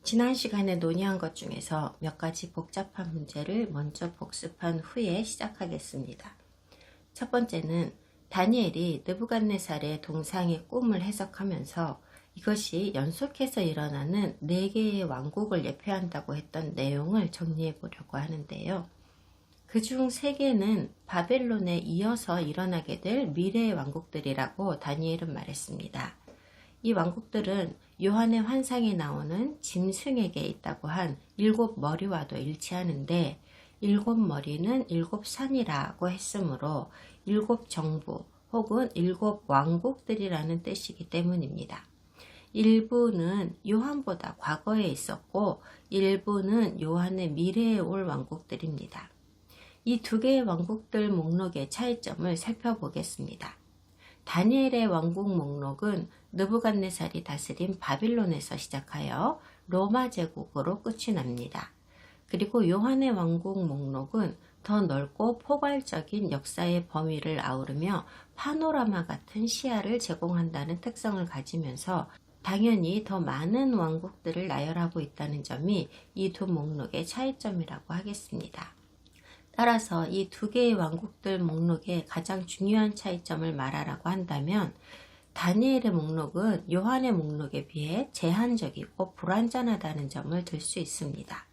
지난 시간에 논의한 것 중에서 몇 가지 복잡한 문제를 먼저 복습한 후에 시작하겠습니다. 첫 번째는 다니엘이 느부갓네살의 동상의 꿈을 해석하면서 이것이 연속해서 일어나는 4개의 왕국을 예표한다고 했던 내용을 정리해 보려고 하는데요. 그중 3개는 바벨론에 이어서 일어나게 될 미래의 왕국들이라고 다니엘은 말했습니다. 이 왕국들은 요한의 환상에 나오는 짐승에게 있다고 한 7머리와도 일치하는데 7머리는 7산이라고 했으므로 7정부 혹은 7왕국들이라는 뜻이기 때문입니다. 일부는 요한보다 과거에 있었고 일부는 요한의 미래에 올 왕국들입니다. 이 2개의 왕국들 목록의 차이점을 살펴보겠습니다. 다니엘의 왕국 목록은 느부갓네살이 다스린 바빌론에서 시작하여 로마 제국으로 끝이 납니다. 그리고 요한의 왕국 목록은 더 넓고 포괄적인 역사의 범위를 아우르며 파노라마 같은 시야를 제공한다는 특성을 가지면서 당연히 더 많은 왕국들을 나열하고 있다는 점이 이 2 목록의 차이점이라고 하겠습니다. 따라서 이 2개의 왕국들 목록의 가장 중요한 차이점을 말하라고 한다면 다니엘의 목록은 요한의 목록에 비해 제한적이고 불완전하다는 점을 들 수 있습니다.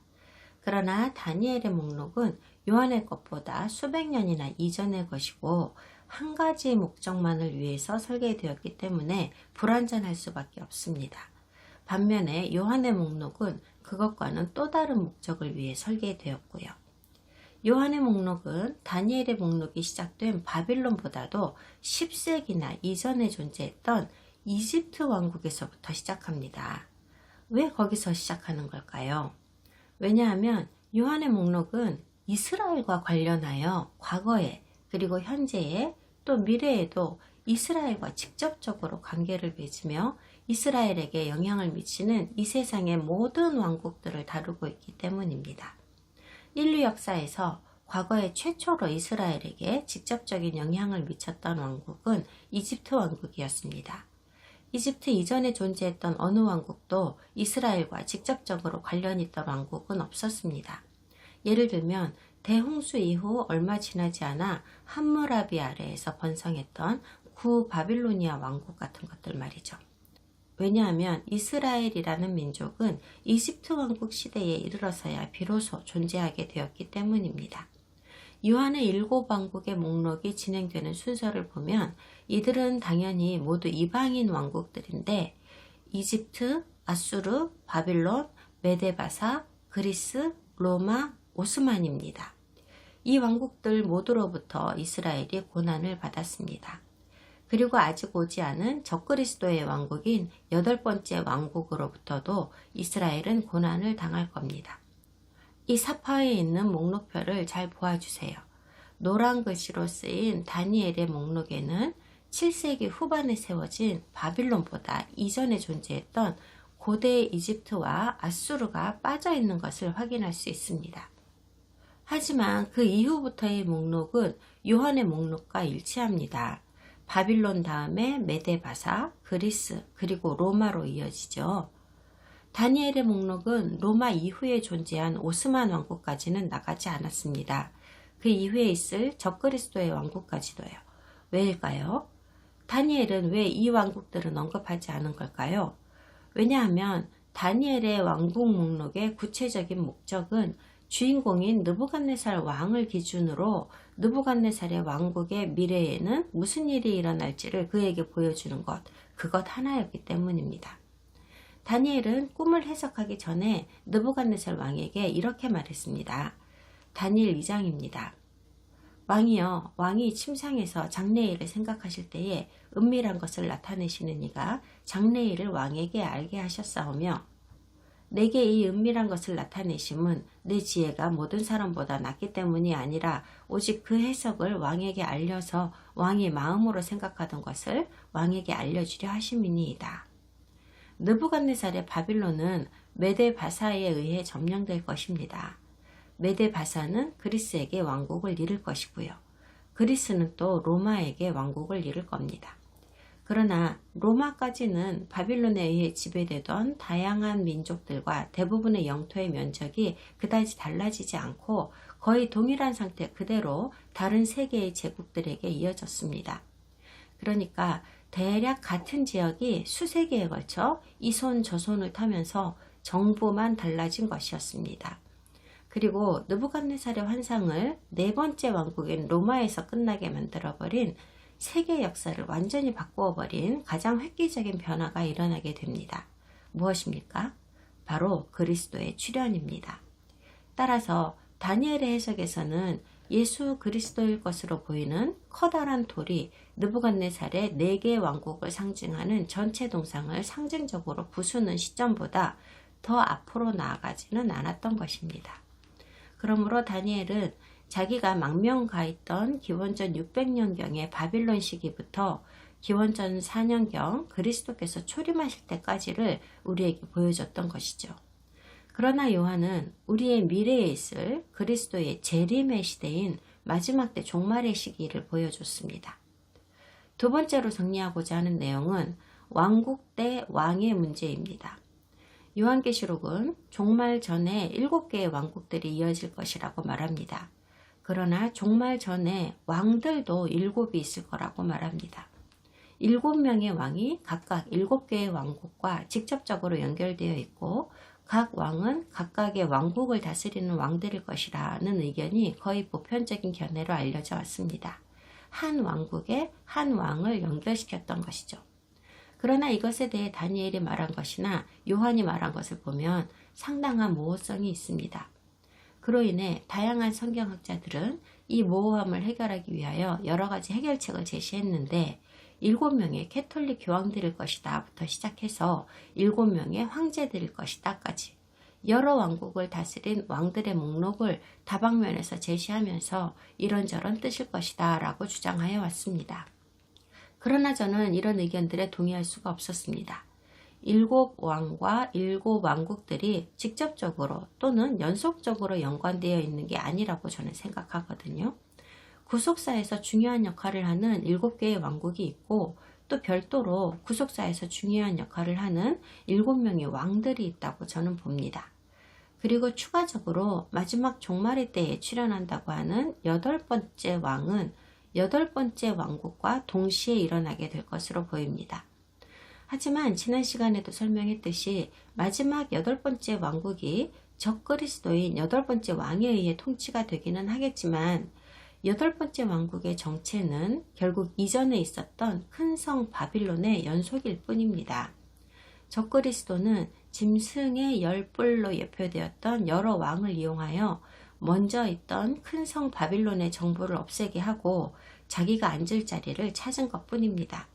그러나 다니엘의 목록은 요한의 것보다 수백 년이나 이전의 것이고 한 가지 목적만을 위해서 설계되었기 때문에 불완전할 수밖에 없습니다. 반면에 요한의 목록은 그것과는 또 다른 목적을 위해 설계되었고요. 요한의 목록은 다니엘의 목록이 시작된 바빌론보다도 10세기나 이전에 존재했던 이집트 왕국에서부터 시작합니다. 왜 거기서 시작하는 걸까요? 왜냐하면 요한의 목록은 이스라엘과 관련하여 과거에 그리고 현재에 또 미래에도 이스라엘과 직접적으로 관계를 맺으며 이스라엘에게 영향을 미치는 이 세상의 모든 왕국들을 다루고 있기 때문입니다. 인류 역사에서 과거에 최초로 이스라엘에게 직접적인 영향을 미쳤던 왕국은 이집트 왕국이었습니다. 이집트 이전에 존재했던 어느 왕국도 이스라엘과 직접적으로 관련 있던 왕국은 없었습니다. 예를 들면 대홍수 이후 얼마 지나지 않아 함무라비 아래에서 번성했던 구바빌로니아 왕국 같은 것들 말이죠. 왜냐하면 이스라엘이라는 민족은 이집트 왕국 시대에 이르러서야 비로소 존재하게 되었기 때문입니다. 요한의 7왕국의 목록이 진행되는 순서를 보면 이들은 당연히 모두 이방인 왕국들인데 이집트, 아수르, 바빌론, 메데바사, 그리스, 로마, 오스만입니다. 이 왕국들 모두로부터 이스라엘이 고난을 받았습니다. 그리고 아직 오지 않은 적그리스도의 왕국인 8번째 왕국으로부터도 이스라엘은 고난을 당할 겁니다. 이 사파에 있는 목록표를 잘 보아주세요. 노란 글씨로 쓰인 다니엘의 목록에는 7세기 후반에 세워진 바빌론보다 이전에 존재했던 고대 이집트와 아수르가 빠져 있는 것을 확인할 수 있습니다. 하지만 그 이후부터의 목록은 요한의 목록과 일치합니다. 바빌론 다음에 메데바사, 그리스, 그리고 로마로 이어지죠. 다니엘의 목록은 로마 이후에 존재한 오스만 왕국까지는 나가지 않았습니다. 그 이후에 있을 적그리스도의 왕국까지도요. 왜일까요? 다니엘은 왜 이 왕국들은 언급하지 않은 걸까요? 왜냐하면 다니엘의 왕국 목록의 구체적인 목적은 주인공인 느부갓네살 왕을 기준으로 느부갓네살의 왕국의 미래에는 무슨 일이 일어날지를 그에게 보여주는 것, 그것 하나였기 때문입니다. 다니엘은 꿈을 해석하기 전에 느부갓네살 왕에게 이렇게 말했습니다. 다니엘 2장입니다. 왕이여, 왕이 침상에서 장래일을 생각하실 때에 은밀한 것을 나타내시는 이가 장래일을 왕에게 알게 하셨사오며 내게 이 은밀한 것을 나타내심은 내 지혜가 모든 사람보다 낫기 때문이 아니라 오직 그 해석을 왕에게 알려서 왕이 마음으로 생각하던 것을 왕에게 알려주려 하심이니이다. 느부갓네살의 바빌론은 메데바사에 의해 점령될 것입니다. 메데바사는 그리스에게 왕국을 잃을 것이고요. 그리스는 또 로마에게 왕국을 잃을 겁니다. 그러나 로마까지는 바빌론에 의해 지배되던 다양한 민족들과 대부분의 영토의 면적이 그다지 달라지지 않고 거의 동일한 상태 그대로 다른 세 개의 제국들에게 이어졌습니다. 그러니까 대략 같은 지역이 수세 기에 걸쳐 이 손 저 손을 타면서 정부만 달라진 것이었습니다. 그리고 느부갓네살의 환상을 네 번째 왕국인 로마에서 끝나게 만들어버린 세계 역사를 완전히 바꾸어버린 가장 획기적인 변화가 일어나게 됩니다. 무엇입니까? 바로 그리스도의 출현입니다. 따라서 다니엘의 해석에서는 예수 그리스도일 것으로 보이는 커다란 돌이 느부갓네살의 4개의 왕국을 상징하는 전체 동상을 상징적으로 부수는 시점보다 더 앞으로 나아가지는 않았던 것입니다. 그러므로 다니엘은 자기가 망명가 있던 기원전 600년경의 바빌론 시기부터 기원전 4년경 그리스도께서 초림하실 때까지를 우리에게 보여줬던 것이죠. 그러나 요한은 우리의 미래에 있을 그리스도의 재림의 시대인 마지막 때 종말의 시기를 보여줬습니다. 두 번째로 정리하고자 하는 내용은 왕국 때 왕의 문제입니다. 요한계시록은 종말 전에 7개의 왕국들이 이어질 것이라고 말합니다. 그러나 종말 전에 왕들도 7이 있을 거라고 말합니다. 7명의 왕이 각각 7개의 왕국과 직접적으로 연결되어 있고 각 왕은 각각의 왕국을 다스리는 왕들일 것이라는 의견이 거의 보편적인 견해로 알려져 왔습니다. 한 왕국에 한 왕을 연결시켰던 것이죠. 그러나 이것에 대해 다니엘이 말한 것이나 요한이 말한 것을 보면 상당한 모호성이 있습니다. 그로 인해 다양한 성경학자들은 이 모호함을 해결하기 위하여 여러 가지 해결책을 제시했는데 7명의 캐톨릭 교황들일 것이다 부터 시작해서 7명의 황제들일 것이다 까지 여러 왕국을 다스린 왕들의 목록을 다방면에서 제시하면서 이런저런 뜻일 것이다 라고 주장하여 왔습니다. 그러나 저는 이런 의견들에 동의할 수가 없었습니다. 7왕과 7왕국들이 직접적으로 또는 연속적으로 연관되어 있는 게 아니라고 저는 생각하거든요. 구속사에서 중요한 역할을 하는 7개의 왕국이 있고 또 별도로 구속사에서 중요한 역할을 하는 7명의 왕들이 있다고 저는 봅니다. 그리고 추가적으로 마지막 종말의 때에 출현한다고 하는 8번째 왕은 8번째 왕국과 동시에 일어나게 될 것으로 보입니다. 하지만 지난 시간에도 설명했듯이 마지막 8번째 왕국이 적그리스도인 8번째 왕에 의해 통치가 되기는 하겠지만 8번째 왕국의 정체는 결국 이전에 있었던 큰 성 바빌론의 연속일 뿐입니다. 적그리스도는 짐승의 열뿔로 예표되었던 여러 왕을 이용하여 먼저 있던 큰 성 바빌론의 정부를 없애게 하고 자기가 앉을 자리를 찾은 것뿐입니다.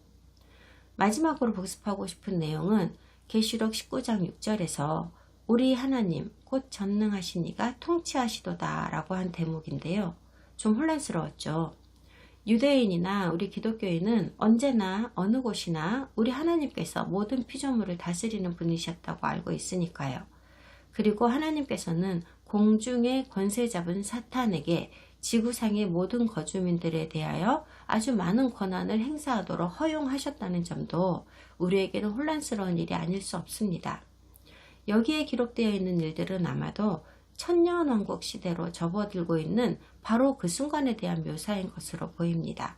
마지막으로 복습하고 싶은 내용은 계시록 19장 6절에서 우리 하나님 곧 전능하신 이가 통치하시도다 라고 한 대목인데요. 좀 혼란스러웠죠. 유대인이나 우리 기독교인은 언제나 어느 곳이나 우리 하나님께서 모든 피조물을 다스리는 분이셨다고 알고 있으니까요. 그리고 하나님께서는 공중의 권세 잡은 사탄에게 지구상의 모든 거주민들에 대하여 아주 많은 권한을 행사하도록 허용하셨다는 점도 우리에게는 혼란스러운 일이 아닐 수 없습니다. 여기에 기록되어 있는 일들은 아마도 천년왕국 시대로 접어들고 있는 바로 그 순간에 대한 묘사인 것으로 보입니다.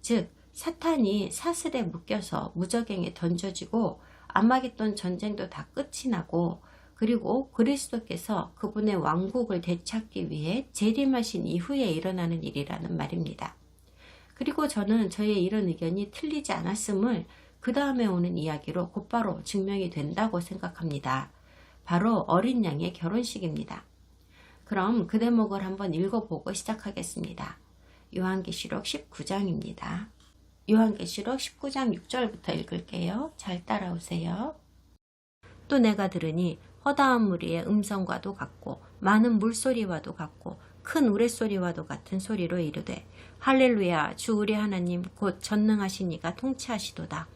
즉 사탄이 사슬에 묶여서 무저갱에 던져지고 아마겟돈 전쟁도 다 끝이 나고 그리고 그리스도께서 그분의 왕국을 되찾기 위해 재림하신 이후에 일어나는 일이라는 말입니다. 그리고 저는 저의 이런 의견이 틀리지 않았음을 그 다음에 오는 이야기로 곧바로 증명이 된다고 생각합니다. 바로 어린 양의 결혼식입니다. 그럼 그 대목을 한번 읽어보고 시작하겠습니다. 요한계시록 19장입니다. 요한계시록 19장 6절부터 읽을게요. 잘 따라오세요. 또 내가 들으니 허다한 무리의 음성과도 같고 많은 물소리와도 같고 큰 우레소리와도 같은 소리로 이르되 할렐루야 주 우리 하나님 곧 전능하신 이가 통치하시도다.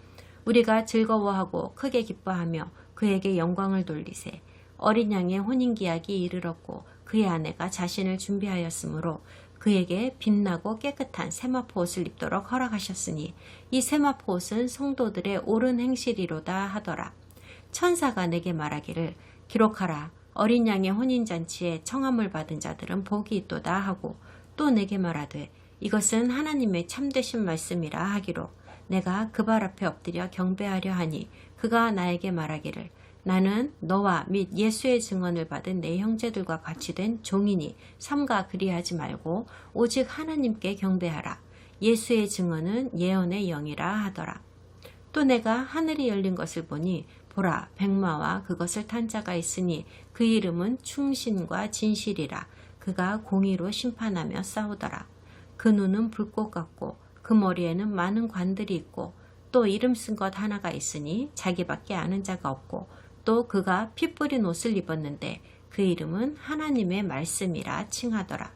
우리가 즐거워하고 크게 기뻐하며 그에게 영광을 돌리세. 어린 양의 혼인기약이 이르렀고 그의 아내가 자신을 준비하였으므로 그에게 빛나고 깨끗한 세마포 옷을 입도록 허락하셨으니 이 세마포 옷은 성도들의 옳은 행실이로다 하더라. 천사가 내게 말하기를 기록하라. 어린 양의 혼인잔치에 청함을 받은 자들은 복이 있도다 하고 또 내게 말하되 이것은 하나님의 참되신 말씀이라 하기로 내가 그 발 앞에 엎드려 경배하려 하니 그가 나에게 말하기를 나는 너와 및 예수의 증언을 받은 내 형제들과 같이 된 종이니 삼가 그리하지 말고 오직 하나님께 경배하라. 예수의 증언은 예언의 영이라 하더라. 또 내가 하늘이 열린 것을 보니 보라 백마와 그것을 탄 자가 있으니 그 이름은 충신과 진실이라. 그가 공의로 심판하며 싸우더라. 그 눈은 불꽃 같고 그 머리에는 많은 관들이 있고 또 이름 쓴 것 하나가 있으니 자기밖에 아는 자가 없고 또 그가 피 뿌린 옷을 입었는데 그 이름은 하나님의 말씀이라 칭하더라.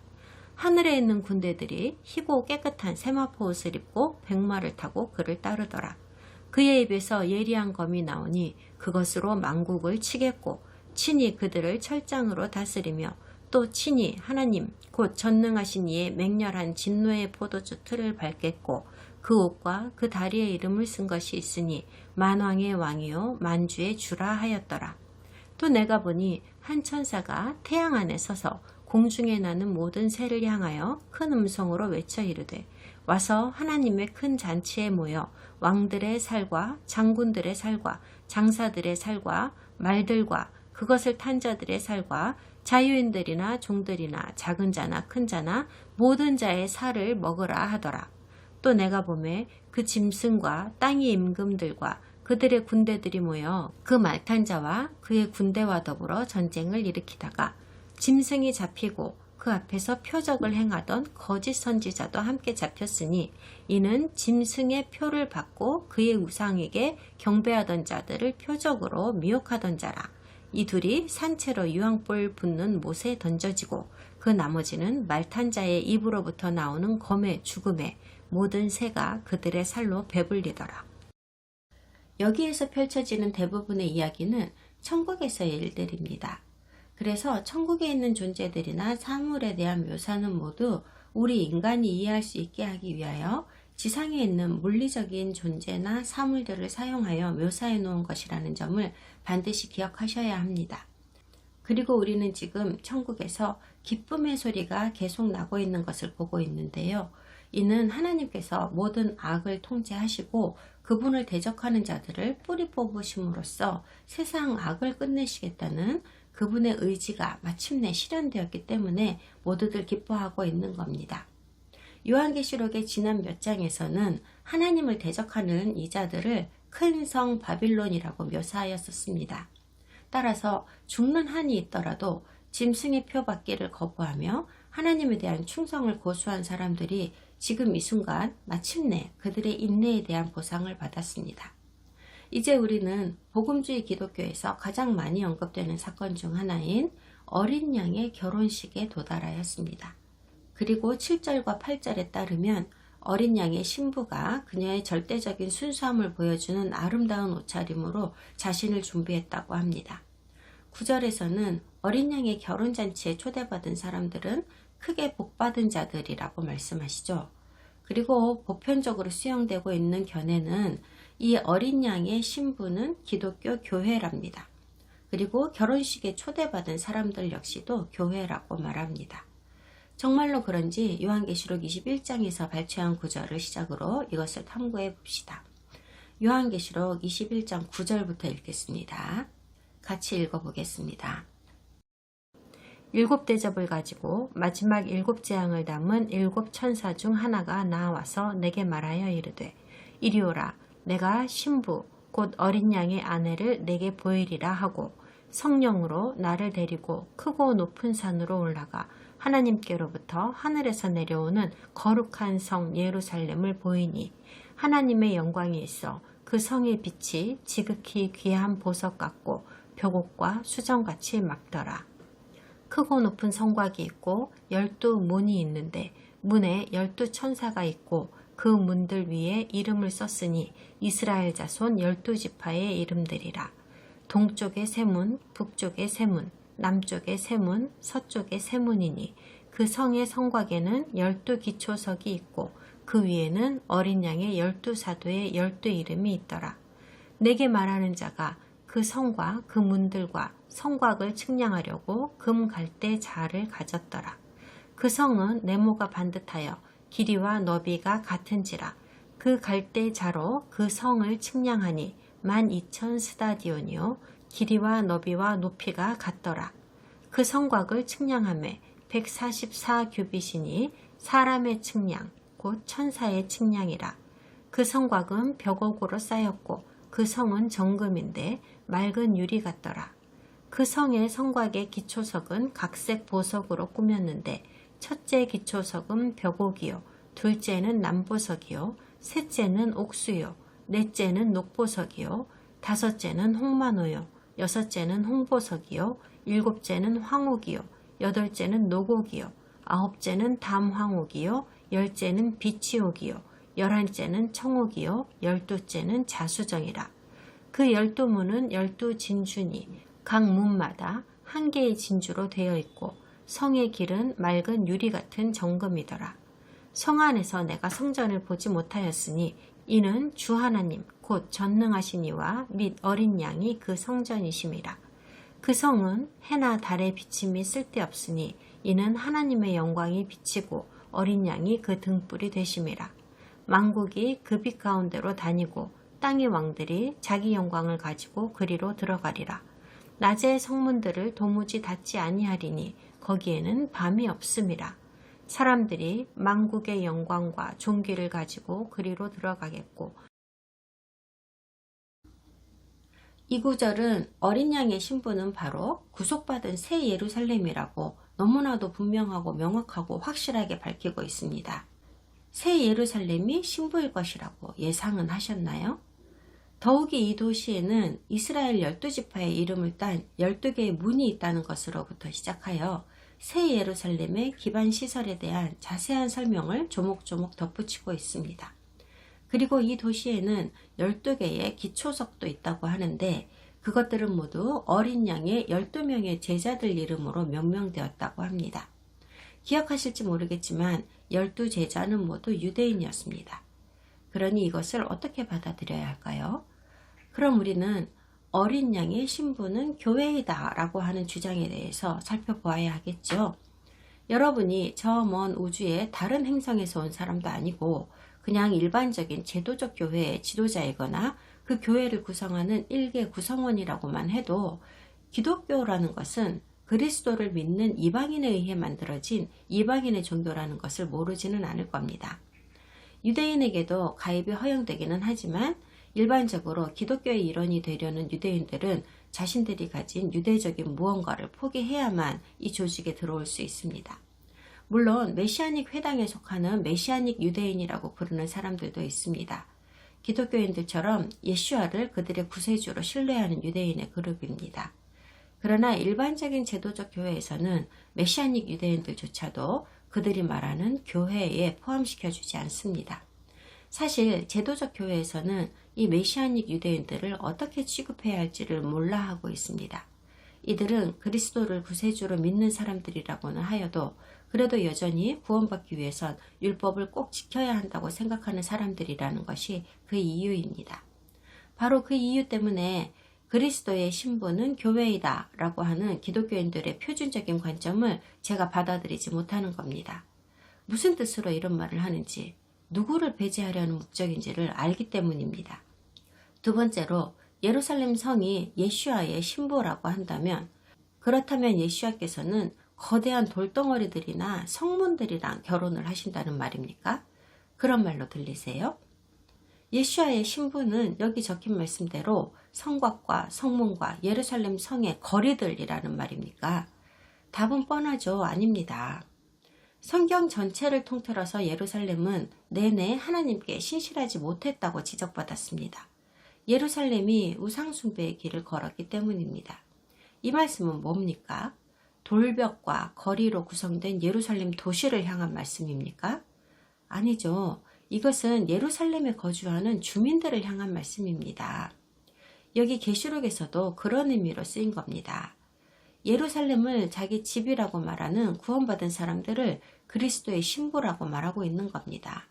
하늘에 있는 군대들이 희고 깨끗한 세마포 옷을 입고 백마를 타고 그를 따르더라. 그의 입에서 예리한 검이 나오니 그것으로 만국을 치겠고 친히 그들을 철장으로 다스리며 또 친히 하나님 곧 전능하신 이의 맹렬한 진노의 포도주 틀을 밟겠고 그 옷과 그 다리에 이름을 쓴 것이 있으니 만왕의 왕이요 만주의 주라 하였더라. 또 내가 보니 한 천사가 태양 안에 서서 공중에 나는 모든 새를 향하여 큰 음성으로 외쳐 이르되 와서 하나님의 큰 잔치에 모여 왕들의 살과 장군들의 살과 장사들의 살과 말들과 그것을 탄 자들의 살과 자유인들이나 종들이나 작은 자나 큰 자나 모든 자의 살을 먹으라 하더라. 또 내가 보매 그 짐승과 땅의 임금들과 그들의 군대들이 모여 그 말탄 자와 그의 군대와 더불어 전쟁을 일으키다가 짐승이 잡히고 그 앞에서 표적을 행하던 거짓 선지자도 함께 잡혔으니 이는 짐승의 표를 받고 그의 우상에게 경배하던 자들을 표적으로 미혹하던 자라. 이 둘이 산채로 유황불 붙는 못에 던져지고 그 나머지는 말탄 자의 입으로부터 나오는 검의 죽음에 모든 새가 그들의 살로 배불리더라. 여기에서 펼쳐지는 대부분의 이야기는 천국에서의 일들입니다. 그래서 천국에 있는 존재들이나 사물에 대한 묘사는 모두 우리 인간이 이해할 수 있게 하기 위하여 지상에 있는 물리적인 존재나 사물들을 사용하여 묘사해 놓은 것이라는 점을 반드시 기억하셔야 합니다. 그리고 우리는 지금 천국에서 기쁨의 소리가 계속 나고 있는 것을 보고 있는데요. 이는 하나님께서 모든 악을 통제하시고 그분을 대적하는 자들을 뿌리 뽑으심으로써 세상 악을 끝내시겠다는 그분의 의지가 마침내 실현되었기 때문에 모두들 기뻐하고 있는 겁니다. 요한계시록의 지난 몇 장에서는 하나님을 대적하는 이 자들을 큰 성 바빌론이라고 묘사하였었습니다. 따라서 죽는 한이 있더라도 짐승의 표 받기를 거부하며 하나님에 대한 충성을 고수한 사람들이 지금 이 순간 마침내 그들의 인내에 대한 보상을 받았습니다. 이제 우리는 복음주의 기독교에서 가장 많이 언급되는 사건 중 하나인 어린 양의 결혼식에 도달하였습니다. 그리고 7절과 8절에 따르면 어린 양의 신부가 그녀의 절대적인 순수함을 보여주는 아름다운 옷차림으로 자신을 준비했다고 합니다. 9절에서는 어린 양의 결혼잔치에 초대받은 사람들은 크게 복받은 자들이라고 말씀하시죠. 그리고 보편적으로 수용되고 있는 견해는 이 어린 양의 신부는 기독교 교회랍니다. 그리고 결혼식에 초대받은 사람들 역시도 교회라고 말합니다. 정말로 그런지 요한계시록 21장에서 발췌한 구절을 시작으로 이것을 탐구해 봅시다. 요한계시록 21장 9절부터 읽겠습니다. 같이 읽어보겠습니다. 7대접을 가지고 마지막 7재앙을 담은 7천사 중 하나가 나와서 내게 말하여 이르되 이리 오라. 내가 신부 곧 어린 양의 아내를 내게 보이리라 하고 성령으로 나를 데리고 크고 높은 산으로 올라가 하나님께로부터 하늘에서 내려오는 거룩한 성 예루살렘을 보이니 하나님의 영광이 있어 그 성의 빛이 지극히 귀한 보석 같고 벽옥과 수정같이 막더라. 크고 높은 성곽이 있고 12문이 있는데 문에 12천사가 있고 그 문들 위에 이름을 썼으니 이스라엘 자손 12지파의 이름들이라. 동쪽에 세 문, 북쪽에 세 문, 남쪽에 세 문, 서쪽에 세 문이니 그 성의 성곽에는 12기초석이 있고 그 위에는 어린 양의 12사도의 12이름이 있더라. 내게 말하는 자가 그 성과 그 문들과 성곽을 측량하려고 금 갈대 자를 가졌더라. 그 성은 네모가 반듯하여 길이와 너비가 같은지라. 그 갈대 자로 그 성을 측량하니 12,000스다디온이요 길이와 너비와 높이가 같더라. 그 성곽을 측량하매 144규빗이니 사람의 측량 곧 천사의 측량이라. 그 성곽은 벽옥으로 쌓였고 그 성은 정금인데 맑은 유리 같더라. 그 성의 성곽의 기초석은 각색 보석으로 꾸몄는데 첫째 기초석은 벽옥이요 둘째는 남보석이요 셋째는 옥수요 넷째는 녹보석이요 다섯째는 홍마노요 여섯째는 홍보석이요 일곱째는 황옥이요 여덟째는 녹옥이요 아홉째는 담황옥이요 열째는 비치옥이요 열한째는 청옥이요 열두째는 자수정이라. 그 12문은 12진주니 각 문마다 한 개의 진주로 되어 있고 성의 길은 맑은 유리 같은 정금이더라. 성 안에서 내가 성전을 보지 못하였으니 이는 주 하나님 곧 전능하신 이와 및 어린 양이 그 성전이심이라. 그 성은 해나 달의 비침이 쓸데없으니 이는 하나님의 영광이 비치고 어린 양이 그 등불이 되심이라. 만국이 그 빛 가운데로 다니고 땅의 왕들이 자기 영광을 가지고 그리로 들어가리라. 낮에 성문들을 도무지 닫지 아니하리니 거기에는 밤이 없음이라. 사람들이 만국의 영광과 존귀를 가지고 그리로 들어가겠고. 이 구절은 어린 양의 신부는 바로 구속받은 새 예루살렘이라고 너무나도 분명하고 명확하고 확실하게 밝히고 있습니다. 새 예루살렘이 신부일 것이라고 예상은 하셨나요? 더욱이 이 도시에는 이스라엘 12지파의 이름을 딴 12개의 문이 있다는 것으로부터 시작하여 새 예루살렘의 기반 시설에 대한 자세한 설명을 조목조목 덧붙이고 있습니다. 그리고 이 도시에는 12개의 기초석도 있다고 하는데 그것들은 모두 어린 양의 12명의 제자들 이름으로 명명되었다고 합니다. 기억하실지 모르겠지만 12제자는 모두 유대인이었습니다. 그러니 이것을 어떻게 받아들여야 할까요? 그럼 우리는 어린 양의 신부는 교회이다 라고 하는 주장에 대해서 살펴보아야 하겠죠. 여러분이 저 먼 우주의 다른 행성에서 온 사람도 아니고 그냥 일반적인 제도적 교회의 지도자이거나 그 교회를 구성하는 일개 구성원이라고만 해도 기독교라는 것은 그리스도를 믿는 이방인에 의해 만들어진 이방인의 종교라는 것을 모르지는 않을 겁니다. 유대인에게도 가입이 허용되기는 하지만 일반적으로 기독교의 일원이 되려는 유대인들은 자신들이 가진 유대적인 무언가를 포기해야만 이 조직에 들어올 수 있습니다. 물론 메시아닉 회당에 속하는 메시아닉 유대인이라고 부르는 사람들도 있습니다. 기독교인들처럼 예슈아를 그들의 구세주로 신뢰하는 유대인의 그룹입니다. 그러나 일반적인 제도적 교회에서는 메시아닉 유대인들조차도 그들이 말하는 교회에 포함시켜주지 않습니다. 사실 제도적 교회에서는 이 메시아닉 유대인들을 어떻게 취급해야 할지를 몰라 하고 있습니다. 이들은 그리스도를 구세주로 믿는 사람들이라고는 하여도 그래도 여전히 구원받기 위해선 율법을 꼭 지켜야 한다고 생각하는 사람들이라는 것이 그 이유입니다. 바로 그 이유 때문에 그리스도의 신부는 교회이다 라고 하는 기독교인들의 표준적인 관점을 제가 받아들이지 못하는 겁니다. 무슨 뜻으로 이런 말을 하는지, 누구를 배제하려는 목적인지를 알기 때문입니다. 두 번째로 예루살렘 성이 예슈아의 신부라고 한다면 그렇다면 예슈아께서는 거대한 돌덩어리들이나 성문들이랑 결혼을 하신다는 말입니까? 그런 말로 들리세요? 예슈아의 신부는 여기 적힌 말씀대로 성곽과 성문과 예루살렘 성의 거리들이라는 말입니까? 답은 뻔하죠. 아닙니다. 성경 전체를 통틀어서 예루살렘은 내내 하나님께 신실하지 못했다고 지적받았습니다. 예루살렘이 우상숭배의 길을 걸었기 때문입니다. 이 말씀은 뭡니까? 돌벽과 거리로 구성된 예루살렘 도시를 향한 말씀입니까? 아니죠. 이것은 예루살렘에 거주하는 주민들을 향한 말씀입니다. 여기 계시록에서도 그런 의미로 쓰인 겁니다. 예루살렘을 자기 집이라고 말하는 구원받은 사람들을 그리스도의 신부라고 말하고 있는 겁니다.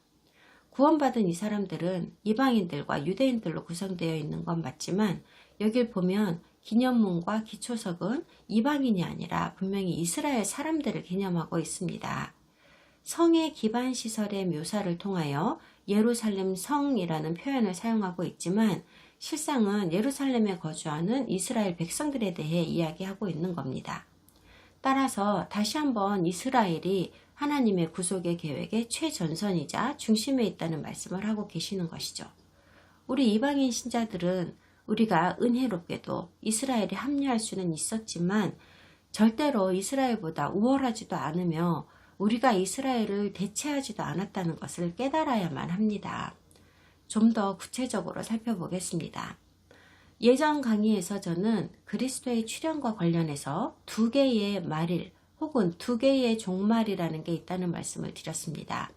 구원받은 이 사람들은 이방인들과 유대인들로 구성되어 있는 건 맞지만 여길 보면 기념문과 기초석은 이방인이 아니라 분명히 이스라엘 사람들을 기념하고 있습니다. 성의 기반 시설의 묘사를 통하여 예루살렘 성이라는 표현을 사용하고 있지만 실상은 예루살렘에 거주하는 이스라엘 백성들에 대해 이야기하고 있는 겁니다. 따라서 다시 한번 이스라엘이 하나님의 구속의 계획의 최전선이자 중심에 있다는 말씀을 하고 계시는 것이죠. 우리 이방인 신자들은 우리가 은혜롭게도 이스라엘에 합류할 수는 있었지만 절대로 이스라엘보다 우월하지도 않으며 우리가 이스라엘을 대체하지도 않았다는 것을 깨달아야만 합니다. 좀 더 구체적으로 살펴보겠습니다. 예전 강의에서 저는 그리스도의 출현과 관련해서 두 개의 말일 혹은 두 개의 종말이라는 게 있다는 말씀을 드렸습니다.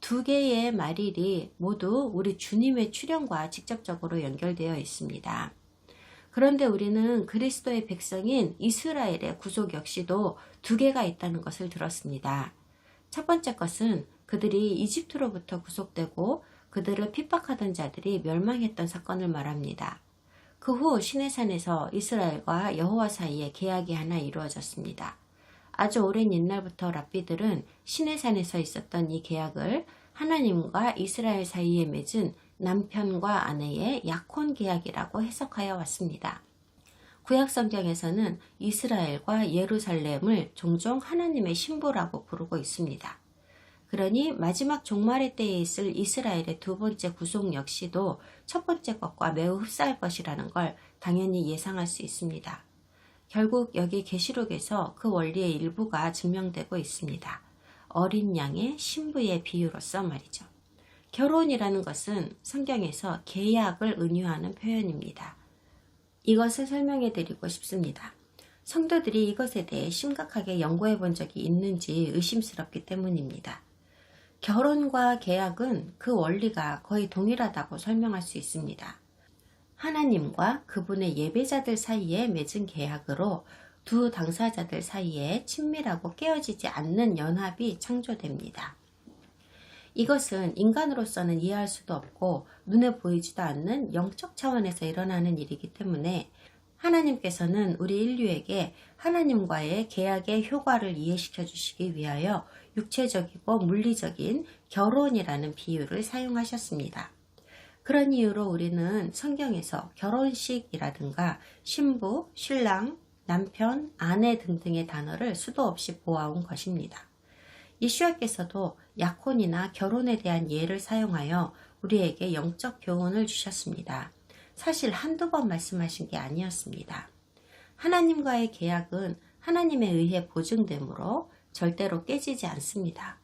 두 개의 말일이 모두 우리 주님의 출현과 직접적으로 연결되어 있습니다. 그런데 우리는 그리스도의 백성인 이스라엘의 구속 역시도 두 개가 있다는 것을 들었습니다. 첫 번째 것은 그들이 이집트로부터 구속되고 그들을 핍박하던 자들이 멸망했던 사건을 말합니다. 그 후 시내산에서 이스라엘과 여호와 사이에 계약이 하나 이루어졌습니다. 아주 오랜 옛날부터 랍비들은 시내산에서 있었던 이 계약을 하나님과 이스라엘 사이에 맺은 남편과 아내의 약혼 계약이라고 해석하여 왔습니다. 구약 성경에서는 이스라엘과 예루살렘을 종종 하나님의 신부라고 부르고 있습니다. 그러니 마지막 종말의 때에 있을 이스라엘의 두 번째 구속 역시도 첫 번째 것과 매우 흡사할 것이라는 걸 당연히 예상할 수 있습니다. 결국 여기 계시록에서 그 원리의 일부가 증명되고 있습니다. 어린 양의 신부의 비유로서 말이죠. 결혼이라는 것은 성경에서 계약을 은유하는 표현입니다. 이것을 설명해 드리고 싶습니다. 성도들이 이것에 대해 심각하게 연구해 본 적이 있는지 의심스럽기 때문입니다. 결혼과 계약은 그 원리가 거의 동일하다고 설명할 수 있습니다. 하나님과 그분의 예배자들 사이에 맺은 계약으로 두 당사자들 사이에 친밀하고 깨어지지 않는 연합이 창조됩니다. 이것은 인간으로서는 이해할 수도 없고 눈에 보이지도 않는 영적 차원에서 일어나는 일이기 때문에 하나님께서는 우리 인류에게 하나님과의 계약의 효과를 이해시켜 주시기 위하여 육체적이고 물리적인 결혼이라는 비유를 사용하셨습니다. 그런 이유로 우리는 성경에서 결혼식이라든가 신부, 신랑, 남편, 아내 등등의 단어를 수도 없이 보아온 것입니다. 예수님께서도 약혼이나 결혼에 대한 예를 사용하여 우리에게 영적 교훈을 주셨습니다. 사실 한두 번 말씀하신 게 아니었습니다. 하나님과의 계약은 하나님에 의해 보증되므로 절대로 깨지지 않습니다.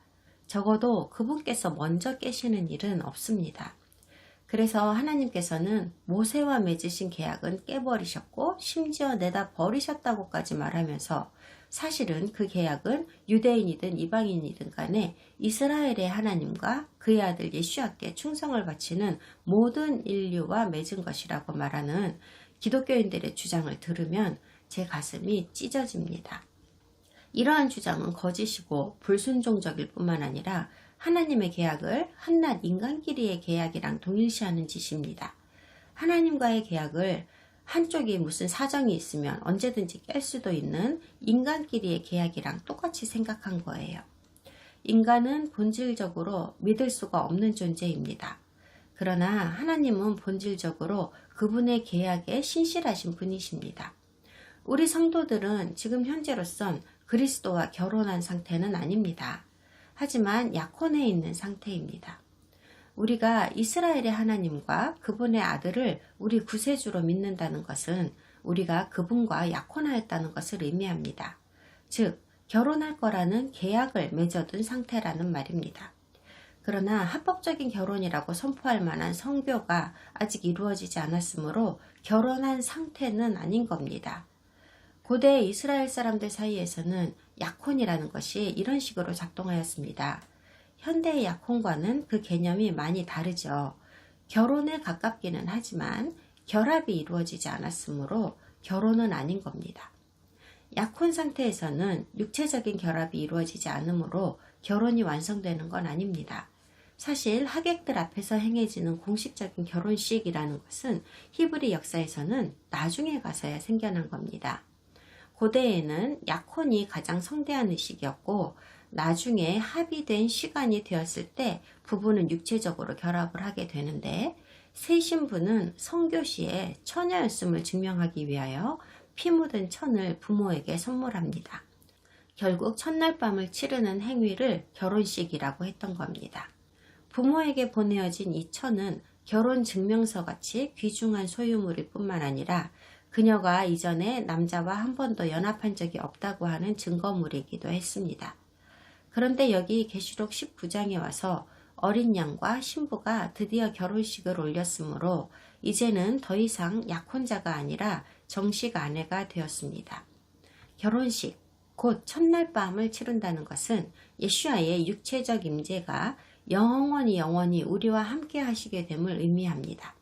적어도 그분께서 먼저 깨시는 일은 없습니다. 그래서 하나님께서는 모세와 맺으신 계약은 깨버리셨고 심지어 내다 버리셨다고까지 말하면서 사실은 그 계약은 유대인이든 이방인이든 간에 이스라엘의 하나님과 그의 아들 예수와께 충성을 바치는 모든 인류와 맺은 것이라고 말하는 기독교인들의 주장을 들으면 제 가슴이 찢어집니다. 이러한 주장은 거짓이고 불순종적일 뿐만 아니라 하나님의 계약을 한낱 인간끼리의 계약이랑 동일시하는 짓입니다. 하나님과의 계약을 한쪽이 무슨 사정이 있으면 언제든지 깰 수도 있는 인간끼리의 계약이랑 똑같이 생각한 거예요. 인간은 본질적으로 믿을 수가 없는 존재입니다. 그러나 하나님은 본질적으로 그분의 계약에 신실하신 분이십니다. 우리 성도들은 지금 현재로선 그리스도와 결혼한 상태는 아닙니다. 하지만 약혼해 있는 상태입니다. 우리가 이스라엘의 하나님과 그분의 아들을 우리 구세주로 믿는다는 것은 우리가 그분과 약혼하였다는 것을 의미합니다. 즉, 결혼할 거라는 계약을 맺어둔 상태라는 말입니다. 그러나 합법적인 결혼이라고 선포할 만한 성교가 아직 이루어지지 않았으므로 결혼한 상태는 아닌 겁니다. 고대 이스라엘 사람들 사이에서는 약혼이라는 것이 이런 식으로 작동하였습니다. 현대의 약혼과는 그 개념이 많이 다르죠. 결혼에 가깝기는 하지만 결합이 이루어지지 않았으므로 결혼은 아닌 겁니다. 약혼 상태에서는 육체적인 결합이 이루어지지 않으므로 결혼이 완성되는 건 아닙니다. 사실 하객들 앞에서 행해지는 공식적인 결혼식이라는 것은 히브리 역사에서는 나중에 가서야 생겨난 겁니다. 고대에는 약혼이 가장 성대한 의식이었고 나중에 합의된 시간이 되었을 때 부부는 육체적으로 결합을 하게 되는데 새 신부는 성교시에 처녀였음을 증명하기 위하여 피 묻은 천을 부모에게 선물합니다. 결국 첫날 밤을 치르는 행위를 결혼식이라고 했던 겁니다. 부모에게 보내어진 이 천은 결혼 증명서 같이 귀중한 소유물일 뿐만 아니라 그녀가 이전에 남자와 한 번도 연합한 적이 없다고 하는 증거물이기도 했습니다. 그런데 여기 계시록 19장에 와서 어린 양과 신부가 드디어 결혼식을 올렸으므로 이제는 더 이상 약혼자가 아니라 정식 아내가 되었습니다. 결혼식, 곧 첫날 밤을 치른다는 것은 예수와의 육체적 임재가 영원히 우리와 함께 하시게 됨을 의미합니다.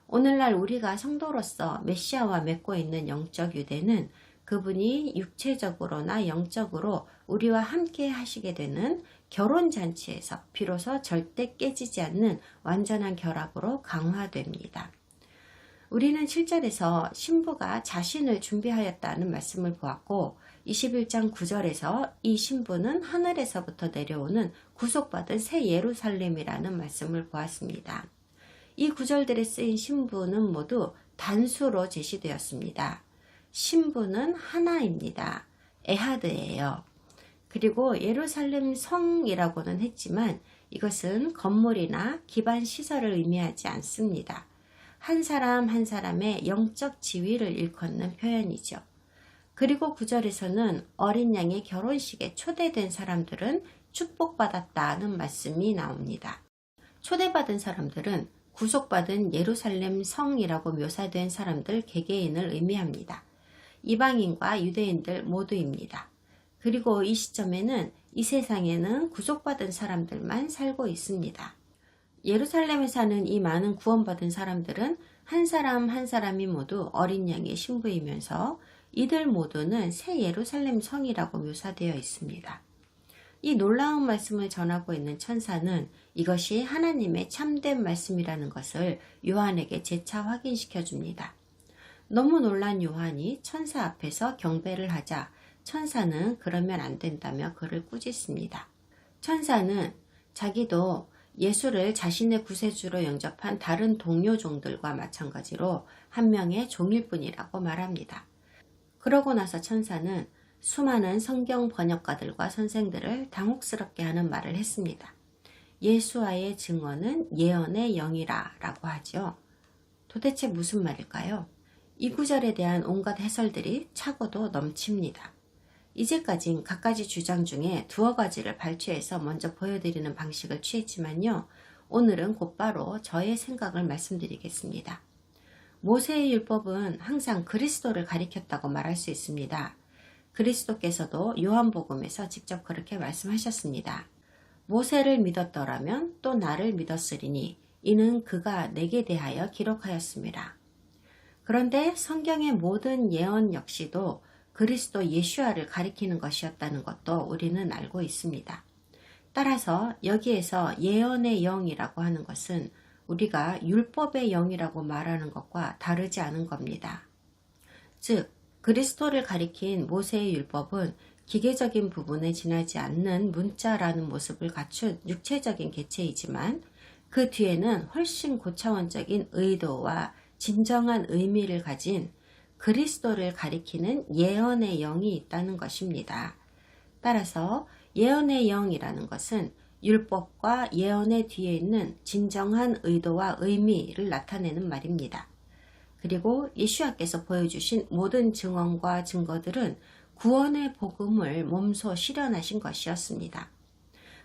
오늘날 우리가 성도로서 메시아와 맺고 있는 영적 유대는 그분이 육체적으로나 영적으로 우리와 함께 하시게 되는 결혼잔치에서 비로소 절대 깨지지 않는 완전한 결합으로 강화됩니다. 우리는 7절에서 신부가 자신을 준비하였다는 말씀을 보았고 21장 9절에서 이 신부는 하늘에서부터 내려오는 구속받은 새 예루살렘이라는 말씀을 보았습니다. 이 구절들에 쓰인 신부는 모두 단수로 제시되었습니다. 신부는 하나입니다. 에하드예요. 그리고 예루살렘 성이라고는 했지만 이것은 건물이나 기반 시설을 의미하지 않습니다. 한 사람 한 사람의 영적 지위를 일컫는 표현이죠. 그리고 9절에서는 어린 양의 결혼식에 초대된 사람들은 축복받았다는 말씀이 나옵니다. 초대받은 사람들은 구속받은 예루살렘 성이라고 묘사된 사람들 개개인을 의미합니다. 이방인과 유대인들 모두입니다. 그리고 이 시점에는 이 세상에는 구속받은 사람들만 살고 있습니다. 예루살렘에 사는 이 많은 구원받은 사람들은 한 사람 한 사람이 모두 어린 양의 신부이면서 이들 모두는 새 예루살렘 성이라고 묘사되어 있습니다. 이 놀라운 말씀을 전하고 있는 천사는 이것이 하나님의 참된 말씀이라는 것을 요한에게 재차 확인시켜 줍니다. 너무 놀란 요한이 천사 앞에서 경배를 하자 천사는 그러면 안 된다며 그를 꾸짖습니다. 천사는 자기도 예수를 자신의 구세주로 영접한 다른 동료 종들과 마찬가지로 한 명의 종일 뿐이라고 말합니다. 그러고 나서 천사는 수많은 성경 번역가들과 선생들을 당혹스럽게 하는 말을 했습니다. 예수와의 증언은 예언의 영이라 라고 하죠. 도대체 무슨 말일까요? 이 구절에 대한 온갖 해설들이 차고도 넘칩니다. 이제까진 갖가지 주장 중에 두어 가지를 발췌해서 먼저 보여드리는 방식을 취했지만요. 오늘은 곧바로 저의 생각을 말씀드리겠습니다. 모세의 율법은 항상 그리스도를 가리켰다고 말할 수 있습니다. 그리스도께서도 요한복음에서 직접 그렇게 말씀하셨습니다. 모세를 믿었더라면 또 나를 믿었으리니 이는 그가 내게 대하여 기록하였습니다. 그런데 성경의 모든 예언 역시도 그리스도 예수와를 가리키는 것이었다는 것도 우리는 알고 있습니다. 따라서 여기에서 예언의 영이라고 하는 것은 우리가 율법의 영이라고 말하는 것과 다르지 않은 겁니다. 즉 그리스도를 가리킨 모세의 율법은 기계적인 부분에 지나지 않는 문자라는 모습을 갖춘 육체적인 개체이지만 그 뒤에는 훨씬 고차원적인 의도와 진정한 의미를 가진 그리스도를 가리키는 예언의 영이 있다는 것입니다. 따라서 예언의 영이라는 것은 율법과 예언의 뒤에 있는 진정한 의도와 의미를 나타내는 말입니다. 그리고 예수와께서 보여주신 모든 증언과 증거들은 구원의 복음을 몸소 실현하신 것이었습니다.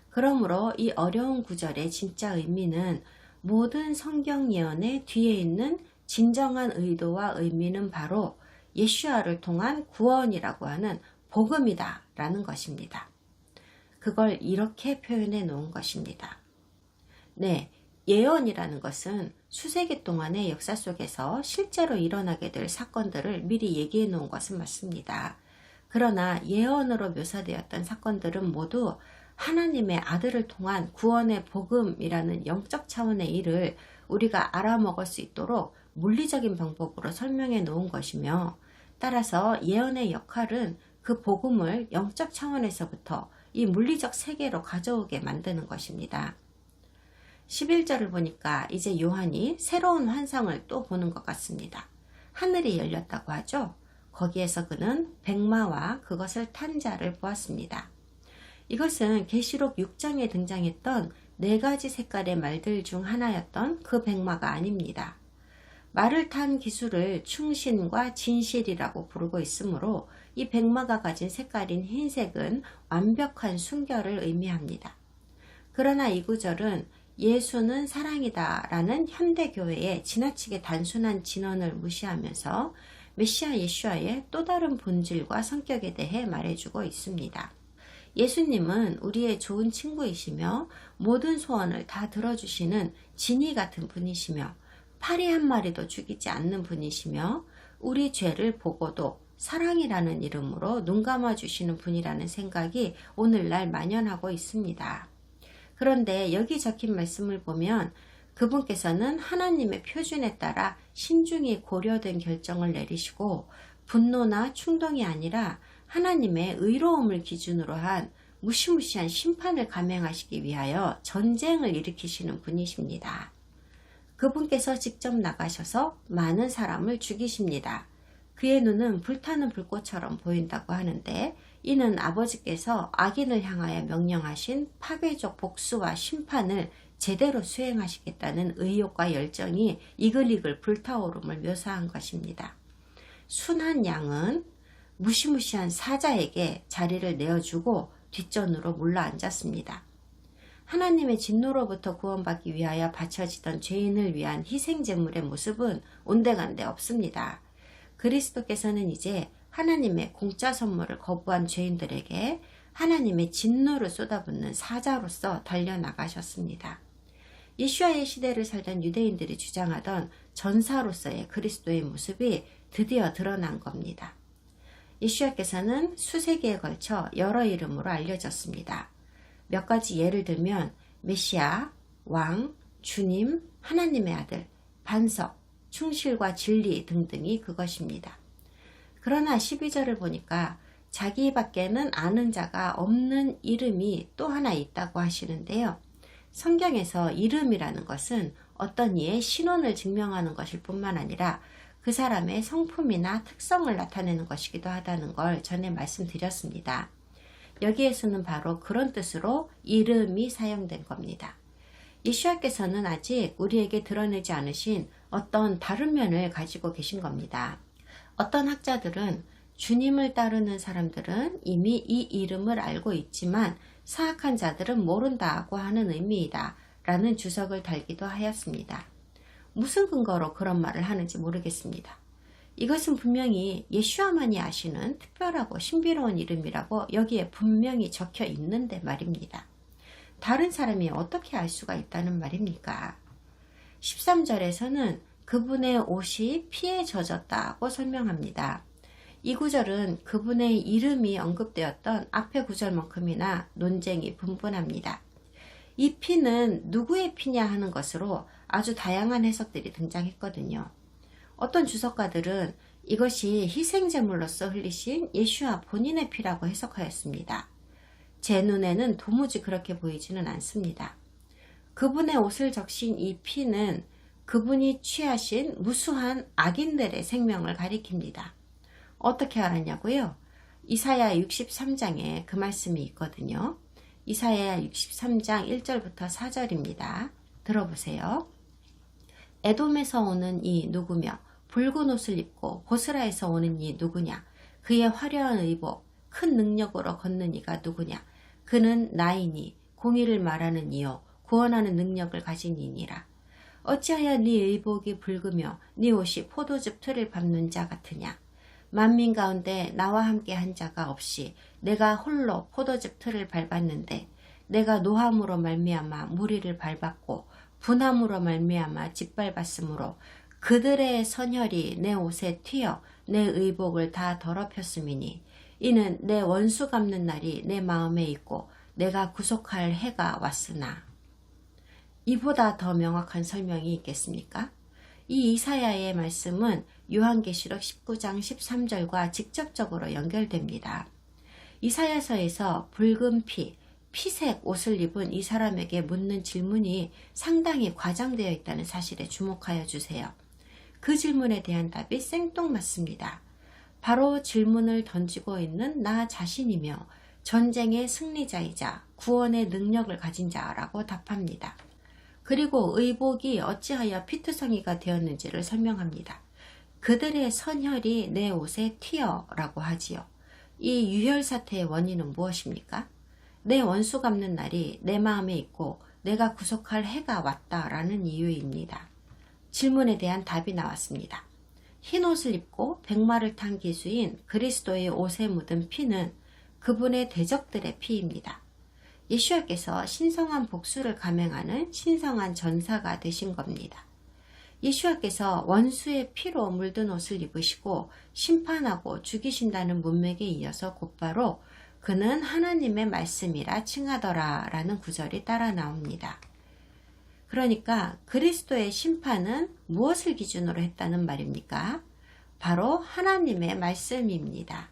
그러므로 이 어려운 구절의 진짜 의미는 모든 성경 예언의 뒤에 있는 진정한 의도와 의미는 바로 예수와를 통한 구원이라고 하는 복음이다 라는 것입니다. 그걸 이렇게 표현해 놓은 것입니다. 네, 예언이라는 것은 수세기 동안의 역사 속에서 실제로 일어나게 될 사건들을 미리 얘기해 놓은 것은 맞습니다. 그러나 예언으로 묘사되었던 사건들은 모두 하나님의 아들을 통한 구원의 복음이라는 영적 차원의 일을 우리가 알아먹을 수 있도록 물리적인 방법으로 설명해 놓은 것이며, 따라서 예언의 역할은 그 복음을 영적 차원에서부터 이 물리적 세계로 가져오게 만드는 것입니다. 11절을 보니까 이제 요한이 새로운 환상을 또 보는 것 같습니다. 하늘이 열렸다고 하죠. 거기에서 그는 백마와 그것을 탄 자를 보았습니다. 이것은 계시록 6장에 등장했던 4가지 색깔의 말들 중 하나였던 그 백마가 아닙니다. 말을 탄 기술을 충신과 진실이라고 부르고 있으므로 이 백마가 가진 색깔인 흰색은 완벽한 순결을 의미합니다. 그러나 이 구절은 예수는 사랑이다 라는 현대교회의 지나치게 단순한 진언을 무시하면서 메시아 예수아의 또 다른 본질과 성격에 대해 말해주고 있습니다. 예수님은 우리의 좋은 친구이시며 모든 소원을 다 들어주시는 진이 같은 분이시며 파리 한 마리도 죽이지 않는 분이시며 우리 죄를 보고도 사랑이라는 이름으로 눈 감아주시는 분이라는 생각이 오늘날 만연하고 있습니다. 그런데 여기 적힌 말씀을 보면 그분께서는 하나님의 표준에 따라 신중히 고려된 결정을 내리시고 분노나 충동이 아니라 하나님의 의로움을 기준으로 한 무시무시한 심판을 감행하시기 위하여 전쟁을 일으키시는 분이십니다. 그분께서 직접 나가셔서 많은 사람을 죽이십니다. 그의 눈은 불타는 불꽃처럼 보인다고 하는데, 이는 아버지께서 악인을 향하여 명령하신 파괴적 복수와 심판을 제대로 수행하시겠다는 의욕과 열정이 이글이글 불타오름을 묘사한 것입니다. 순한 양은 무시무시한 사자에게 자리를 내어주고 뒷전으로 물러 앉았습니다. 하나님의 진노로부터 구원받기 위하여 바쳐지던 죄인을 위한 희생제물의 모습은 온데간데 없습니다. 그리스도께서는 이제 하나님의 공짜 선물을 거부한 죄인들에게 하나님의 진노를 쏟아붓는 사자로서 달려나가셨습니다. 예수아의 시대를 살던 유대인들이 주장하던 전사로서의 그리스도의 모습이 드디어 드러난 겁니다. 예수아께서는 수세기에 걸쳐 여러 이름으로 알려졌습니다. 몇 가지 예를 들면 메시아, 왕, 주님, 하나님의 아들, 반석, 충실과 진리 등등이 그것입니다. 그러나 12절을 보니까 자기밖에는 아는 자가 없는 이름이 또 하나 있다고 하시는데요. 성경에서 이름이라는 것은 어떤 이의 신원을 증명하는 것일 뿐만 아니라 그 사람의 성품이나 특성을 나타내는 것이기도 하다는 걸 전에 말씀드렸습니다. 여기에서는 바로 그런 뜻으로 이름이 사용된 겁니다. 예수아께서는 아직 우리에게 드러내지 않으신 어떤 다른 면을 가지고 계신 겁니다. 어떤 학자들은 주님을 따르는 사람들은 이미 이 이름을 알고 있지만 사악한 자들은 모른다고 하는 의미이다 라는 주석을 달기도 하였습니다. 무슨 근거로 그런 말을 하는지 모르겠습니다. 이것은 분명히 예수아만이 아시는 특별하고 신비로운 이름이라고 여기에 분명히 적혀 있는데 말입니다. 다른 사람이 어떻게 알 수가 있다는 말입니까? 13절에서는 그분의 옷이 피에 젖었다고 설명합니다. 이 구절은 그분의 이름이 언급되었던 앞의 구절만큼이나 논쟁이 분분합니다. 이 피는 누구의 피냐 하는 것으로 아주 다양한 해석들이 등장했거든요. 어떤 주석가들은 이것이 희생제물로서 흘리신 예수아 본인의 피라고 해석하였습니다. 제 눈에는 도무지 그렇게 보이지는 않습니다. 그분의 옷을 적신 이 피는 그분이 취하신 무수한 악인들의 생명을 가리킵니다. 어떻게 알았냐고요? 이사야 63장에 그 말씀이 있거든요. 이사야 63장 1절부터 4절입니다. 들어보세요. 에돔에서 오는 이 누구며 붉은 옷을 입고 보스라에서 오는 이 누구냐? 그의 화려한 의복, 큰 능력으로 걷는 이가 누구냐? 그는 나이니 공의를 말하는 이요 구원하는 능력을 가진 이니라. 어찌하여 네 의복이 붉으며 네 옷이 포도즙 틀을 밟는 자 같으냐? 만민 가운데 나와 함께 한 자가 없이 내가 홀로 포도즙 틀을 밟았는데 내가 노함으로 말미암아 무리를 밟았고 분함으로 말미암아 짓밟았으므로 그들의 선혈이 내 옷에 튀어 내 의복을 다 더럽혔음이니 이는 내 원수 갚는 날이 내 마음에 있고 내가 구속할 해가 왔으나. 이보다 더 명확한 설명이 있겠습니까? 이 이사야의 말씀은 요한계시록 19장 13절과 직접적으로 연결됩니다. 이사야서에서 붉은 피색 옷을 입은 이 사람에게 묻는 질문이 상당히 과장되어 있다는 사실에 주목하여 주세요. 그 질문에 대한 답이 생뚱맞습니다. 바로 질문을 던지고 있는 나 자신이며 전쟁의 승리자이자 구원의 능력을 가진 자라고 답합니다. 그리고 의복이 어찌하여 피투성이가 되었는지를 설명합니다. 그들의 선혈이 내 옷에 튀어라고 하지요. 이 유혈 사태의 원인은 무엇입니까? 내 원수 갚는 날이 내 마음에 있고 내가 구속할 해가 왔다라는 이유입니다. 질문에 대한 답이 나왔습니다. 흰 옷을 입고 백마를 탄 기수인 그리스도의 옷에 묻은 피는 그분의 대적들의 피입니다. 예수와께서 신성한 복수를 감행하는 신성한 전사가 되신 겁니다. 예수와께서 원수의 피로 물든 옷을 입으시고 심판하고 죽이신다는 문맥에 이어서 곧바로 그는 하나님의 말씀이라 칭하더라 라는 구절이 따라 나옵니다. 그러니까 그리스도의 심판은 무엇을 기준으로 했다는 말입니까? 바로 하나님의 말씀입니다.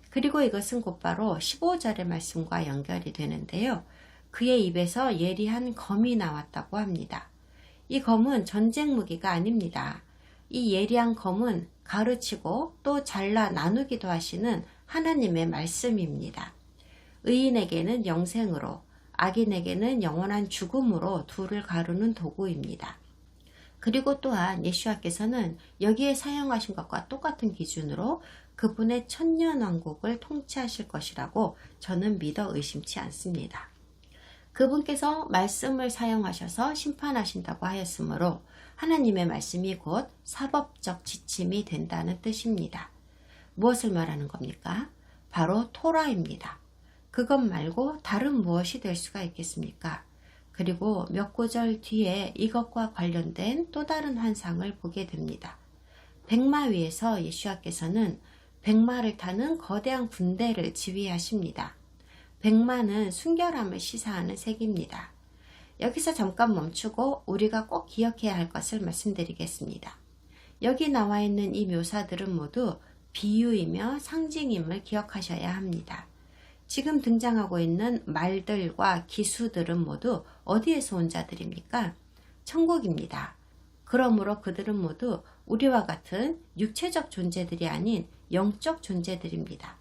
그리고 이것은 곧바로 15절의 말씀과 연결이 되는데요. 그의 입에서 예리한 검이 나왔다고 합니다. 이 검은 전쟁 무기가 아닙니다. 이 예리한 검은 가르치고 또 잘라 나누기도 하시는 하나님의 말씀입니다. 의인에게는 영생으로, 악인에게는 영원한 죽음으로 둘을 가르는 도구입니다. 그리고 또한 예수와께서는 여기에 사용하신 것과 똑같은 기준으로 그분의 천년왕국을 통치하실 것이라고 저는 믿어 의심치 않습니다. 그분께서 말씀을 사용하셔서 심판하신다고 하였으므로 하나님의 말씀이 곧 사법적 지침이 된다는 뜻입니다. 무엇을 말하는 겁니까? 바로 토라입니다. 그것 말고 다른 무엇이 될 수가 있겠습니까? 그리고 몇 구절 뒤에 이것과 관련된 또 다른 환상을 보게 됩니다. 백마 위에서 예수와께서는 백마를 타는 거대한 군대를 지휘하십니다. 백마는 순결함을 시사하는 색입니다. 여기서 잠깐 멈추고 우리가 꼭 기억해야 할 것을 말씀드리겠습니다. 여기 나와 있는 이 묘사들은 모두 비유이며 상징임을 기억하셔야 합니다. 지금 등장하고 있는 말들과 기수들은 모두 어디에서 온 자들입니까? 천국입니다. 그러므로 그들은 모두 우리와 같은 육체적 존재들이 아닌 영적 존재들입니다.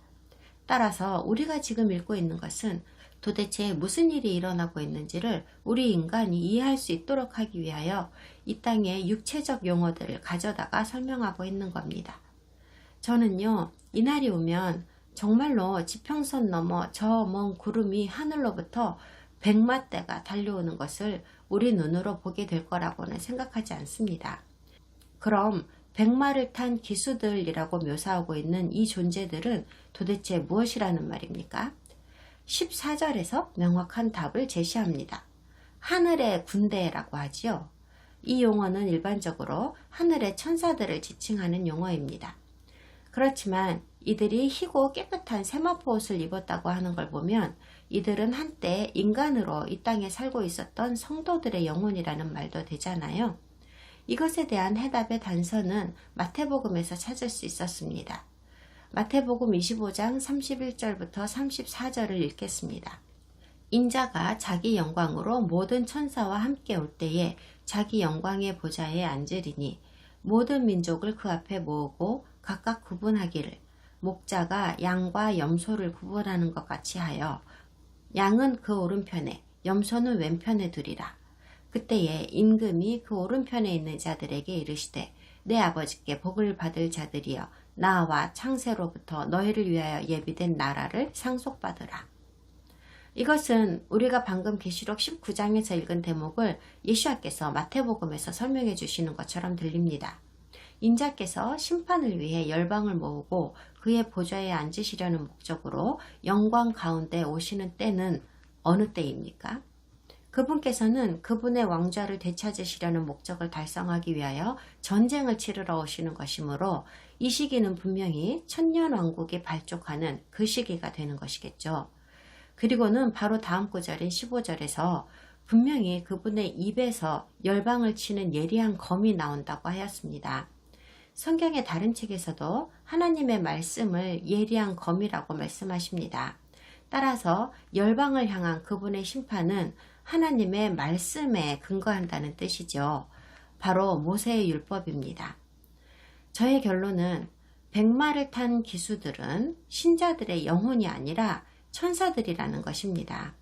따라서 우리가 지금 읽고 있는 것은 도대체 무슨 일이 일어나고 있는지를 우리 인간이 이해할 수 있도록 하기 위하여 이 땅의 육체적 용어들을 가져다가 설명하고 있는 겁니다. 저는요, 이날이 오면 정말로 지평선 넘어 저 먼 구름이 하늘로부터 백마대가 달려오는 것을 우리 눈으로 보게 될 거라고는 생각하지 않습니다. 그럼 백마를 탄 기수들이라고 묘사하고 있는 이 존재들은 도대체 무엇이라는 말입니까? 14절에서 명확한 답을 제시합니다. 하늘의 군대라고 하지요. 이 용어는 일반적으로 하늘의 천사들을 지칭하는 용어입니다. 그렇지만 이들이 희고 깨끗한 세마포 옷을 입었다고 하는 걸 보면 이들은 한때 인간으로 이 땅에 살고 있었던 성도들의 영혼이라는 말도 되잖아요. 이것에 대한 해답의 단서는 마태복음에서 찾을 수 있었습니다. 마태복음 25장 31절부터 34절을 읽겠습니다. 인자가 자기 영광으로 모든 천사와 함께 올 때에 자기 영광의 보좌에 앉으리니 모든 민족을 그 앞에 모으고 각각 구분하기를 목자가 양과 염소를 구분하는 것 같이 하여 양은 그 오른편에 염소는 왼편에 두리라. 그때에 임금이 그 오른편에 있는 자들에게 이르시되 내 아버지께 복을 받을 자들이여 나와 창세로부터 너희를 위하여 예비된 나라를 상속받으라. 이것은 우리가 방금 계시록 19장에서 읽은 대목을 예수와께서 마태복음에서 설명해 주시는 것처럼 들립니다. 인자께서 심판을 위해 열방을 모으고 그의 보좌에 앉으시려는 목적으로 영광 가운데 오시는 때는 어느 때입니까? 그분께서는 그분의 왕좌를 되찾으시려는 목적을 달성하기 위하여 전쟁을 치르러 오시는 것이므로 이 시기는 분명히 천년왕국이 발족하는 그 시기가 되는 것이겠죠. 그리고는 바로 다음 구절인 15절에서 분명히 그분의 입에서 열방을 치는 예리한 검이 나온다고 하였습니다. 성경의 다른 책에서도 하나님의 말씀을 예리한 검이라고 말씀하십니다. 따라서 열방을 향한 그분의 심판은 하나님의 말씀에 근거한다는 뜻이죠. 바로 모세의 율법입니다. 저의 결론은 백마를 탄 기수들은 신자들의 영혼이 아니라 천사들이라는 것입니다.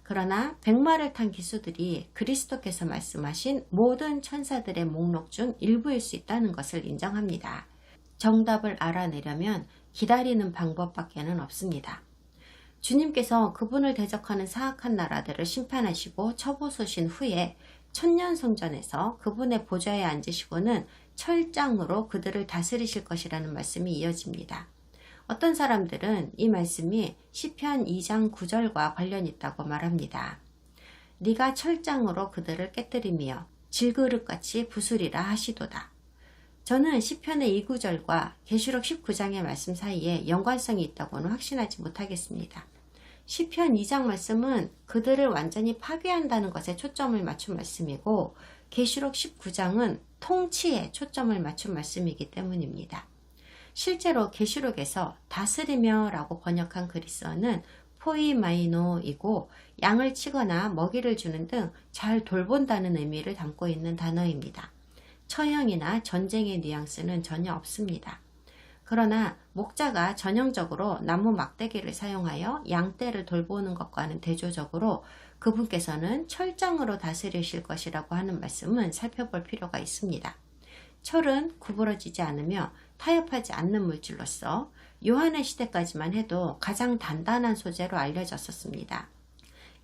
그러나 백마를 탄 기수들이 그리스도께서 말씀하신 모든 천사들의 목록 중 일부일 수 있다는 것을 인정합니다. 정답을 알아내려면 기다리는 방법밖에는 없습니다. 주님께서 그분을 대적하는 사악한 나라들을 심판하시고 처보소신 후에 천년성전에서 그분의 보좌에 앉으시고는 철장으로 그들을 다스리실 것이라는 말씀이 이어집니다. 어떤 사람들은 이 말씀이 시편 2장 9절과 관련 있다고 말합니다. 네가 철장으로 그들을 깨뜨리며 질그릇같이 부수리라 하시도다. 저는 시편의 이 구절과 계시록 19장의 말씀 사이에 연관성이 있다고는 확신하지 못하겠습니다. 시편 2장 말씀은 그들을 완전히 파괴한다는 것에 초점을 맞춘 말씀이고 계시록 19장은 통치에 초점을 맞춘 말씀이기 때문입니다. 실제로 계시록에서 다스리며 라고 번역한 그리스어는 포이마이노이고 양을 치거나 먹이를 주는 등 잘 돌본다는 의미를 담고 있는 단어입니다. 처형이나 전쟁의 뉘앙스는 전혀 없습니다. 그러나 목자가 전형적으로 나무 막대기를 사용하여 양떼를 돌보는 것과는 대조적으로 그분께서는 철장으로 다스리실 것이라고 하는 말씀은 살펴볼 필요가 있습니다. 철은 구부러지지 않으며 타협하지 않는 물질로서 요한의 시대까지만 해도 가장 단단한 소재로 알려졌었습니다.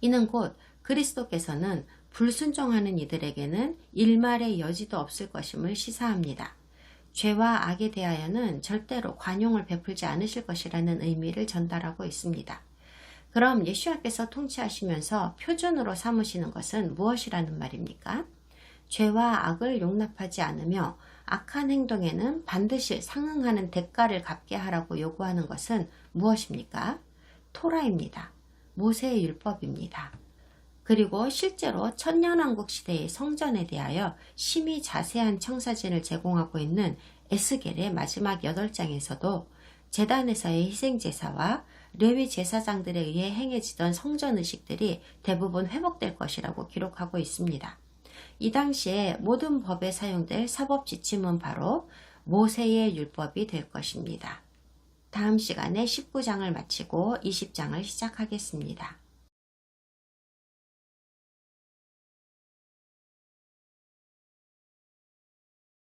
이는 곧 그리스도께서는 불순종하는 이들에게는 일말의 여지도 없을 것임을 시사합니다. 죄와 악에 대하여는 절대로 관용을 베풀지 않으실 것이라는 의미를 전달하고 있습니다. 그럼 예수님께서 통치하시면서 표준으로 삼으시는 것은 무엇이라는 말입니까? 죄와 악을 용납하지 않으며 악한 행동에는 반드시 상응하는 대가를 갚게 하라고 요구하는 것은 무엇입니까? 토라입니다. 모세의 율법입니다. 그리고 실제로 천년왕국 시대의 성전에 대하여 심히 자세한 청사진을 제공하고 있는 에스겔의 마지막 8장에서도 제단에서의 희생제사와 레위 제사장들에 의해 행해지던 성전 의식들이 대부분 회복될 것이라고 기록하고 있습니다. 이 당시에 모든 법에 사용될 사법 지침은 바로 모세의 율법이 될 것입니다. 다음 시간에 19장을 마치고 20장을 시작하겠습니다.